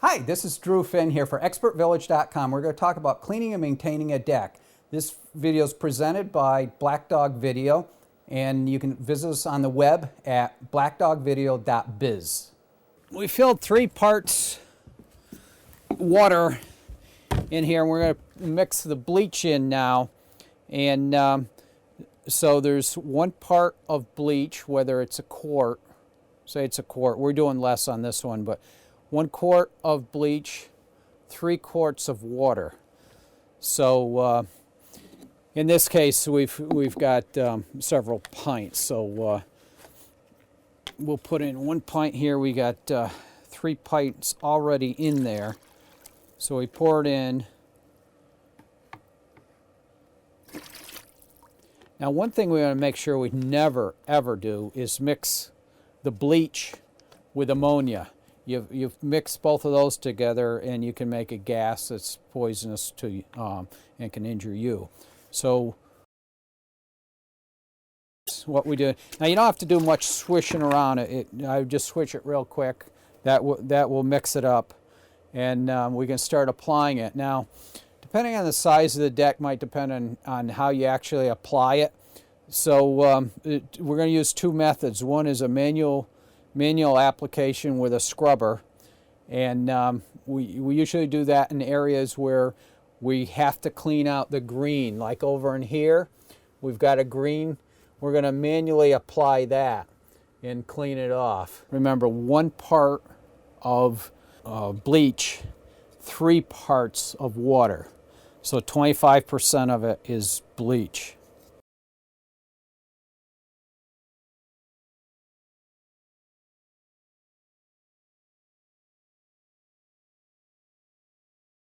Hi, this is Drew Finn here for ExpertVillage.com. We're going to talk about cleaning and maintaining a deck. This video is presented by Black Dog Video, and you can visit us on the web at blackdogvideo.biz. We filled 3 parts water in here, and we're going to mix the bleach in now. And so there's 1 part of bleach, whether it's a quart, say it's a quart, we're doing less on this one, but 1 quart of bleach, 3 quarts of water. So in this case, we've got several pints. So we'll put in 1 pint here. We got 3 pints already in there. So we pour it in. Now, one thing we want to make sure we never ever do is mix the bleach with ammonia. You've mixed both of those together, and you can make a gas that's poisonous to you and can injure you. So what we do now, you don't have to do much swishing around it. I just switch it real quick. That will mix it up, and we can start applying it. Now, depending on the size of the deck, might depend on how you actually apply it. So we're going to use 2 methods. One is a manual application with a scrubber, and we usually do that in areas where we have to clean out the green, like over in here we've got a green. We're going to manually apply that and clean it off. Remember, 1 part of bleach, 3 parts of water, so 25% of it is bleach.